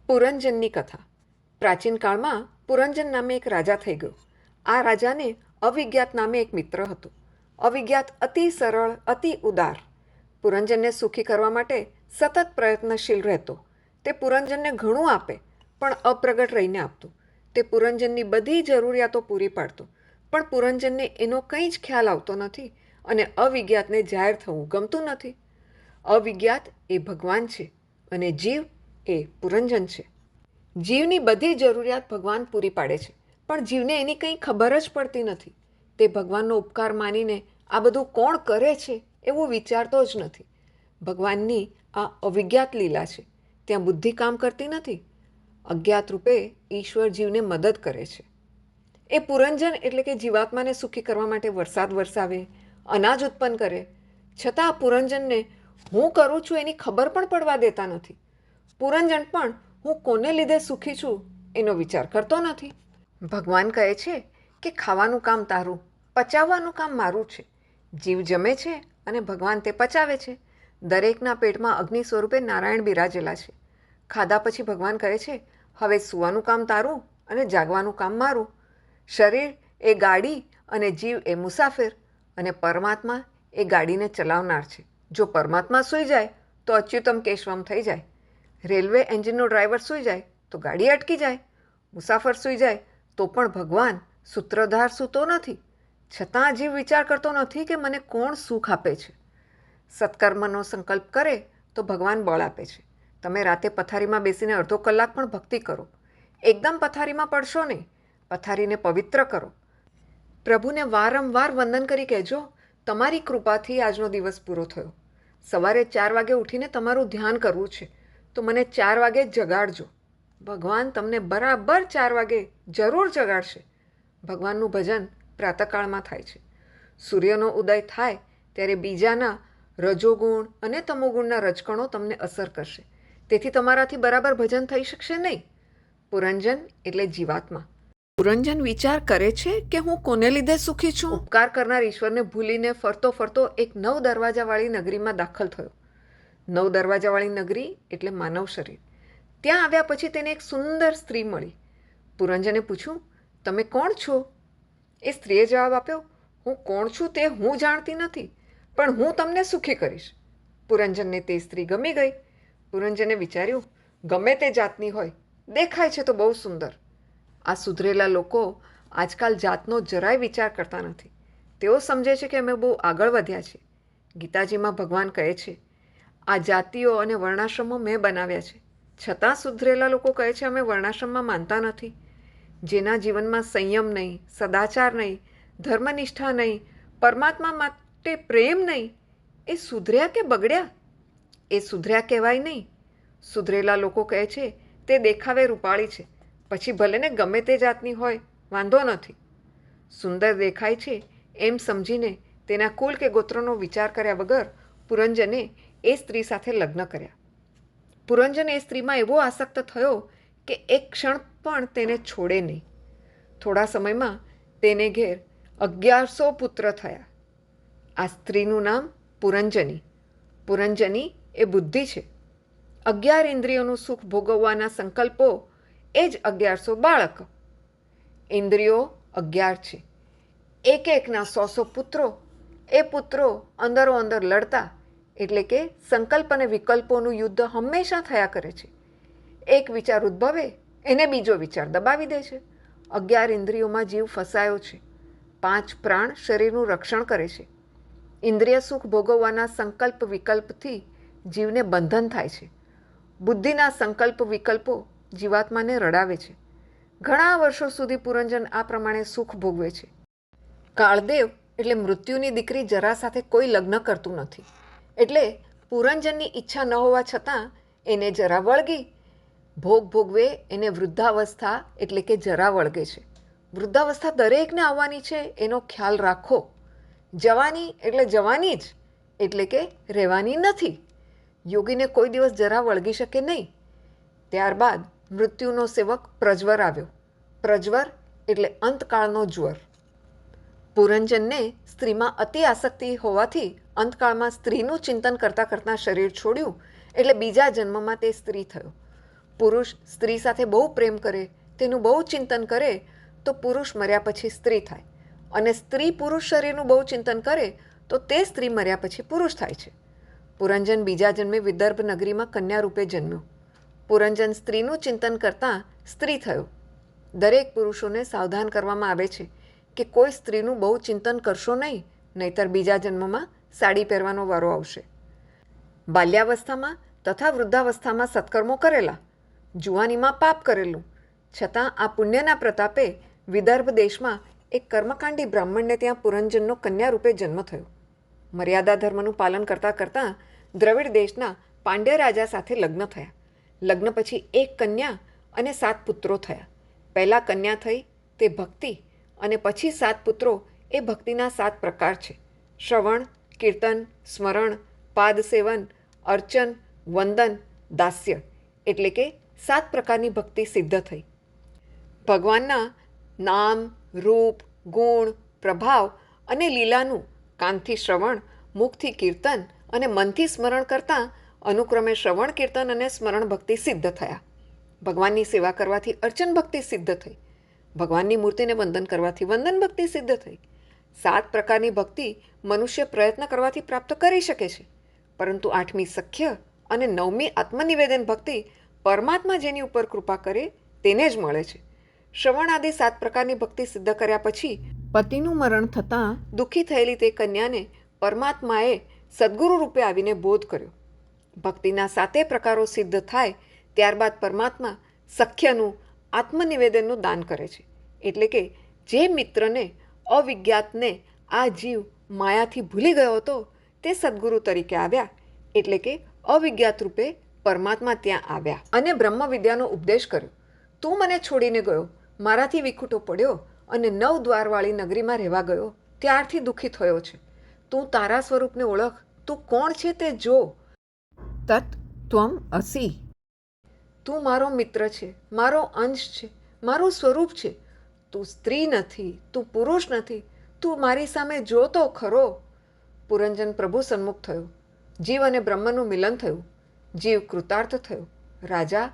પુરંજનની કથા. પ્રાચીન કાળમાં પુરંજન નામે એક રાજા થઈ ગયો. આ રાજાને અવિજ્ઞાત નામે એક મિત્ર હતો. અવિજ્ઞાત અતિ સરળ, અતિ ઉદાર. પુરંજનને સુખી કરવા માટે સતત પ્રયત્નશીલ રહેતો. તે પુરંજનને ઘણું આપે પણ અપ્રગટ રહીને આપતો. તે પુરંજનની બધી જરૂરિયાતો પૂરી પાડતો, પણ પુરંજનને એનો કંઈ જ ખ્યાલ આવતો નથી અને અવિજ્ઞાતને જાહેર થવું ગમતું નથી. અવિજ્ઞાત એ ભગવાન છે અને જીવ એ પુરંજન છે. જીવની બધી જરૂરિયાત ભગવાન પૂરી પાડે છે, પણ જીવને એની કંઈ ખબર જ પડતી નથી. તે ભગવાનનો ઉપકાર માનીને આ બધું કોણ કરે છે એવું વિચારતો જ નથી. ભગવાનની આ અવિજ્ઞાત લીલા છે. ત્યાં બુદ્ધિ કામ કરતી નથી. અજ્ઞાત રૂપે ઈશ્વર જીવને મદદ કરે છે. એ પુરંજન એટલે કે જીવાત્માને સુખી કરવા માટે વરસાદ વરસાવે, અનાજ ઉત્પન્ન કરે, છતાં આ પુરંજનને હું કરું છું એની ખબર પણ પડવા દેતા નથી. પુરંજન પણ હું કોને લીધે સુખી છું એનો વિચાર કરતો નથી. ભગવાન કહે છે કે ખાવાનું કામ તારું, પચાવવાનું કામ મારું છે. જીવ જમે છે અને ભગવાન તે પચાવે છે. દરેકના પેટમાં અગ્નિ સ્વરૂપે નારાયણ બિરાજેલા છે. ખાધા પછી ભગવાન કહે છે, હવે સૂવાનું કામ તારું અને જાગવાનું કામ મારું. શરીર એ ગાડી અને જીવ એ મુસાફિર, અને પરમાત્મા એ ગાડીને ચલાવનાર છે. જો પરમાત્મા સૂઈ જાય તો અચ્યુતમ કેશવમ થઈ જાય. રેલવે એન્જિનનો ડ્રાઈવર સૂઈ જાય તો ગાડી અટકી જાય. મુસાફર સૂઈ જાય તો પણ ભગવાન સૂત્રધાર સૂતો નથી. છતાં જીવ વિચાર કરતો નથી કે મને કોણ સુખ આપે છે. સત્કર્મનો સંકલ્પ કરે તો ભગવાન બળ આપે છે. તમે રાતે પથારીમાં બેસીને અડધો કલાક પણ ભક્તિ કરો. એકદમ પથારીમાં પડશો નહીં. પથારીને પવિત્ર કરો. પ્રભુને વારંવાર વંદન કરી કહેજો, તમારી કૃપાથી આજનો દિવસ પૂરો થયો. સવારે 4 વાગે ઉઠીને તમારું ધ્યાન કરવું છે તો મને 4 વાગે જગાડજો. ભગવાન તમને બરાબર 4 વાગે જરૂર જગાડશે. ભગવાનનું ભજન પ્રાતઃકાળમાં થાય છે. સૂર્યનો ઉદય થાય ત્યારે બીજાના રજોગુણ અને તમોગુણના રજકણો તમને અસર કરશે. તેથી તમારાથી બરાબર ભજન થઈ શકશે નહીં. પુરંજન એટલે જીવાત્મા. પુરંજન વિચાર કરે છે કે હું કોને લીધે સુખી છું. ઉપકાર કરનાર ઈશ્વરને ભૂલીને ફરતો ફરતો એક 9 દરવાજાવાળી નગરીમાં દાખલ થયો. 9 દરવાજાવાળી નગરી એટલે માનવ શરીર. ત્યાં આવ્યા પછી તેને એક સુંદર સ્ત્રી મળી. પુરંજને પૂછ્યું, તમે કોણ છો? એ સ્ત્રીએ જવાબ આપ્યો, હું કોણ છું તે હું જાણતી નથી, પણ હું તમને સુખી કરીશ. પુરંજનને તે સ્ત્રી ગમી ગઈ. પુરંજને વિચાર્યું, ગમે તે જાતની હોય, દેખાય છે તો બહુ સુંદર. આ સુધરેલા લોકો આજકાલ જાતનો જરાય વિચાર કરતા નથી. તેઓ સમજે છે કે અમે બહુ આગળ વધ્યા છીએ. ગીતાજીમાં ભગવાન કહે છે, આ જાતિઓ અને વર્ણાશ્રમો મેં બનાવ્યા છે. છતાં સુધરેલા લોકો કહે છે અમે વર્ણાશ્રમમાં માનતા નથી. જેના જીવનમાં સંયમ નહીં, સદાચાર નહીં, ધર્મનિષ્ઠા નહીં, પરમાત્મા માટે પ્રેમ નહીં, એ સુધર્યા કે બગડ્યા? એ સુધર્યા કહેવાય નહીં. સુધરેલા લોકો કહે છે તે દેખાવે રૂપાળી છે, પછી ભલે ને ગમે તે જાતની હોય, વાંધો નથી. સુંદર દેખાય છે એમ સમજીને તેના કુલ કે ગોત્રનો વિચાર કર્યા વગર પુરંજને એ સ્ત્રી સાથે લગ્ન કર્યા. પુરંજન એ સ્ત્રીમાં એવો આસક્ત થયો કે એક ક્ષણ પણ તેને છોડે નહીં. થોડા સમયમાં તેને ઘેર 1100 પુત્ર થયા. આ સ્ત્રીનું નામ પુરંજની. પુરંજની એ બુદ્ધિ છે. 11 ઇન્દ્રિયોનું સુખ ભોગવવાના સંકલ્પો એ જ 1100 બાળક. ઇન્દ્રિયો 11 છે. એક એકના 100 પુત્રો. એ પુત્રો અંદરો અંદર લડતા, એટલે કે સંકલ્પ અને વિકલ્પોનું યુદ્ધ હંમેશા થયા કરે છે. એક વિચાર ઉદ્ભવે એને બીજો વિચાર દબાવી દે છે. 11 ઇન્દ્રિયોમાં જીવ ફસાયો છે. 5 પ્રાણ શરીરનું રક્ષણ કરે છે. ઇન્દ્રિય સુખ ભોગવવાના સંકલ્પ વિકલ્પથી જીવને બંધન થાય છે. બુદ્ધિના સંકલ્પ વિકલ્પો જીવાત્માને રડાવે છે. ઘણા વર્ષો સુધી પુરંજન આ પ્રમાણે સુખ ભોગવે છે. કાળદેવ એટલે મૃત્યુની દીકરી જરા સાથે કોઈ લગ્ન કરતું નથી. એટલે પુરંજનની ઈચ્છા ન હોવા છતાં એને જરા વળગી. ભોગ ભોગવે એને વૃદ્ધાવસ્થા એટલે કે જરા વળગે છે. વૃદ્ધાવસ્થા દરેકને આવવાની છે એનો ખ્યાલ રાખો. જવાની એટલે જવાની જ, એટલે કે રહેવાની નથી. યોગીને કોઈ દિવસ જરા વળગી શકે નહીં. ત્યારબાદ મૃત્યુનો સેવક પ્રજ્વર આવ્યો. પ્રજ્વર એટલે અંતકાળનો જ્વર. પુરંજનને સ્ત્રીમાં અતિ આસક્તિ હોવાથી અંતકાળમાં સ્ત્રીનું ચિંતન કરતાં કરતાં શરીર છોડ્યું, એટલે બીજા જન્મમાં તે સ્ત્રી થયો. પુરુષ સ્ત્રી સાથે બહુ પ્રેમ કરે, તેનું બહુ ચિંતન કરે તો પુરુષ મર્યા પછી સ્ત્રી થાય, અને સ્ત્રી પુરુષ શરીરનું બહુ ચિંતન કરે તો તે સ્ત્રી મર્યા પછી પુરુષ થાય છે. પુરંજન બીજા જન્મે વિદર્ભ નગરીમાં કન્યા રૂપે જન્મ્યો. પુરંજન સ્ત્રીનું ચિંતન કરતાં સ્ત્રી થયો. દરેક પુરુષોને સાવધાન કરવામાં આવે છે કે કોઈ સ્ત્રીનું બહુ ચિંતન કરશો નહીં, નહીતર બીજા જન્મમાં સાડી પહેરવાનો વારો આવશે. બાલ્યાવસ્થામાં તથા વૃદ્ધાવસ્થામાં સત્કર્મો કરેલા, જુવાનીમાં પાપ કરેલું, છતાં આ પુણ્યના પ્રતાપે વિદર્ભ દેશમાં એક કર્મકાંડી બ્રાહ્મણને ત્યાં પુરંજનનો કન્યા રૂપે જન્મ થયો. મર્યાદા ધર્મનું પાલન કરતાં કરતાં દ્રવિડ દેશના પાંડ્ય રાજા સાથે લગ્ન થયા. લગ્ન પછી એક કન્યા અને 7 પુત્રો થયા. પહેલાં કન્યા થઈ તે ભક્તિ, અને પછી 7 પુત્રો એ ભક્તિના 7 પ્રકાર છે: શ્રવણ, કીર્તન, સ્મરણ, પાદસેવન, અર્ચન, વંદન, દાસ્ય. એટલે કે 7 પ્રકારની ભક્તિ સિદ્ધ થઈ. ભગવાનના નામ, રૂપ, ગુણ, પ્રભાવ અને લીલાનું કાનથી શ્રવણ, મુખથી કીર્તન અને મનથી સ્મરણ કરતાં અનુક્રમે શ્રવણ, કીર્તન અને સ્મરણ ભક્તિ સિદ્ધ થયા. ભગવાનની સેવા કરવાથી અર્ચન ભક્તિ સિદ્ધ થઈ. ભગવાનની મૂર્તિને વંદન કરવાથી વંદન ભક્તિ સિદ્ધ થઈ. 7 પ્રકારની ભક્તિ મનુષ્ય પ્રયત્ન કરવાથી પ્રાપ્ત કરી શકે છે, પરંતુ 8મી સખ્ય અને 9મી આત્મનિવેદન ભક્તિ પરમાત્મા જેની ઉપર કૃપા કરે તેને જ મળે છે. શ્રવણ આદિ 7 પ્રકારની ભક્તિ સિદ્ધ કર્યા પછી પતિનું મરણ થતાં દુઃખી થયેલી તે કન્યાને પરમાત્માએ સદ્ગુરુ રૂપે આવીને બોધ કર્યો. ભક્તિના 7 પ્રકારો સિદ્ધ થાય ત્યારબાદ પરમાત્મા સખ્યનું, આત્મનિવેદનનું દાન કરે છે. એટલે કે જે મિત્રને, અવિજ્ઞાતને આ જીવ માયાથી ભૂલી ગયો હતો તે સદ્ગુરુ તરીકે આવ્યા, એટલે કે અવિજ્ઞાત રૂપે પરમાત્મા ત્યાં આવ્યા અને બ્રહ્મ વિદ્યાનો ઉપદેશ કર્યો. તું મને છોડીને ગયો, મારાથી વિખૂટો પડ્યો અને 9 દ્વારવાળી નગરીમાં રહેવા ગયો, ત્યારથી દુઃખી થયો છે. તું તારા સ્વરૂપને ઓળખ, તું કોણ છે તે જો. તત ત્વમ અસી. તું મારો મિત્ર છે, મારો અંશ છે, મારું સ્વરૂપ છે. તું સ્ત્રી નથી, તું પુરુષ નથી, તું મારી સામે જો તો ખરો. પુરંજન પ્રભુ સન્મુખ થયો. જીવ અને બ્રહ્મનું મિલન થયું. જીવ કૃતાર્થ થયો. રાજા,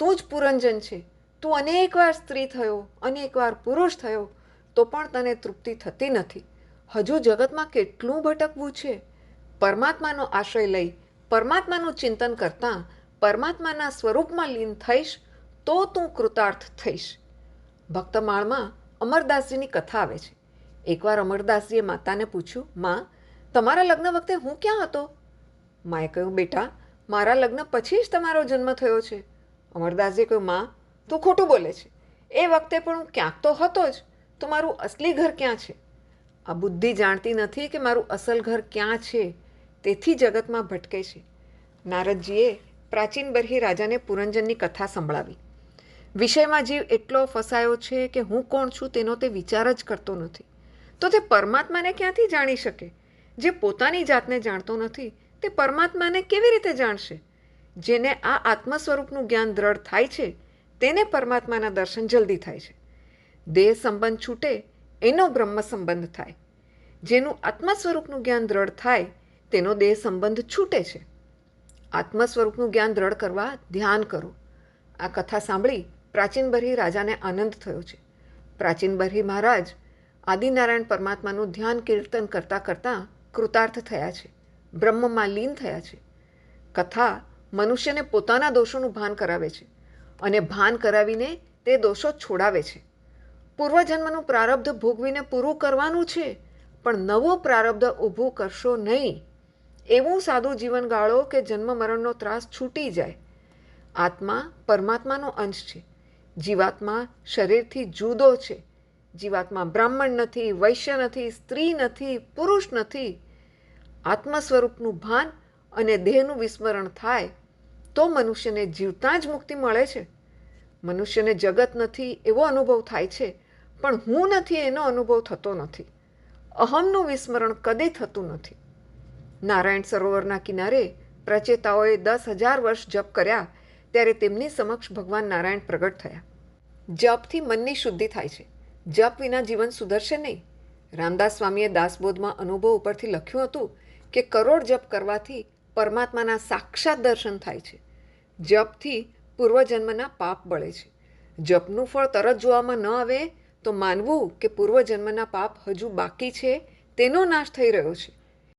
તું જ પુરંજન છે. તું અનેકવાર સ્ત્રી થયો, અનેકવાર પુરુષ થયો, તો પણ તને તૃપ્તિ થતી નથી. હજુ જગતમાં કેટલું ભટકવું છે. પરમાત્માનો આશ્રય લઈ પરમાત્માનું ચિંતન કરતાં પરમાત્માના સ્વરૂપમાં લીન થઈશ તો તું કૃતાર્થ થઈશ. ભક્તમાળમાં અમરદાસજીની કથા આવે છે. એકવાર અમરદાસજીએ માતાને પૂછ્યું, માં, તમારા લગ્ન વખતે હું ક્યાં હતો? માએ કહ્યું, બેટા, મારા લગ્ન પછી જ તમારો જન્મ થયો છે. અમરદાસજીએ કહ્યું, માં, તું ખોટું બોલે છે. એ વખતે પણ હું ક્યાંક તો હતો જ. તો મારું અસલી ઘર ક્યાં છે? આ બુદ્ધિ જાણતી નથી કે મારું અસલ ઘર ક્યાં છે, તેથી જગતમાં ભટકે છે. નારદજીએ પ્રાચીન બરહી રાજાને પુરંજનની કથા સંભળાવી. વિષયમાં જીવ એટલો ફસાયો છે કે હું કોણ છું તેનો તે વિચાર જ કરતો નથી. તો તે પરમાત્માને ક્યાંથી જાણી શકે? જે પોતાની જાતને જાણતો નથી તે પરમાત્માને કેવી રીતે જાણશે? જેને આ આત્મ સ્વરૂપનું જ્ઞાન દ્રઢ થાય છે તેને પરમાત્માના દર્શન જલ્દી થાય છે. દેહ સંબંધ છૂટે એનો બ્રહ્મ સંબંધ થાય. જેનું આત્મ સ્વરૂપનું જ્ઞાન દ્રઢ થાય તેનો દેહ સંબંધ છૂટે છે. આત્મ સ્વરૂપનું જ્ઞાન દ્રઢ કરવા ધ્યાન કરો. આ કથા સાંભળી પ્રાચીન બરહી રાજાને આનંદ થયો છે. પ્રાચીન બરહી મહારાજ આદિનારાયણ પરમાત્માનું ધ્યાન કીર્તન કરતાં કરતાં કૃતાર્થ થયા છે, બ્રહ્મમાં લીન થયા છે. કથા મનુષ્યને પોતાના દોષોનું ભાન કરાવે છે અને ભાન કરાવીને તે દોષો છોડાવે છે. પૂર્વજન્મનું પ્રારબ્ધ ભોગવીને પૂરું કરવાનું છે, પણ નવું પ્રારબ્ધ ઊભું કરશો નહીં. એવું સાદું જીવન ગાળો કે જન્મ મરણનો ત્રાસ છૂટી જાય. આત્મા પરમાત્માનો અંશ છે. જીવાત્મા શરીરથી જુદો છે. જીવાત્મા બ્રાહ્મણ નથી, વૈશ્ય નથી, સ્ત્રી નથી, પુરુષ નથી. આત્મ સ્વરૂપનું ભાન અને દેહનું વિસ્મરણ થાય તો મનુષ્યને જીવતાં જ મુક્તિ મળે છે. મનુષ્યને જગત નથી એવો અનુભવ થાય છે, પણ હું નથી એનો અનુભવ થતો નથી. અહમનું વિસ્મરણ કદી થતું નથી. નારાયણ સરોવરના કિનારે પ્રચેતાઓએ 10,000 વર્ષ જપ કર્યા ત્યારે તેમની સમક્ષ ભગવાન નારાયણ પ્રગટ થયા. જપથી મનની શુદ્ધિ થાય છે. જપ વિના જીવન સુધરશે નહીં. રામદાસ સ્વામીએ દાસબોધમાં અનુભવ ઉપરથી લખ્યું હતું કે કરોડ જપ કરવાથી પરમાત્માના સાક્ષાત દર્શન થાય છે. જપથી પૂર્વજન્મના પાપ બળે છે. જપનું ફળ તરત જોવામાં ન આવે તો માનવું કે પૂર્વજન્મના પાપ હજુ બાકી છે તેનો નાશ થઈ રહ્યો છે.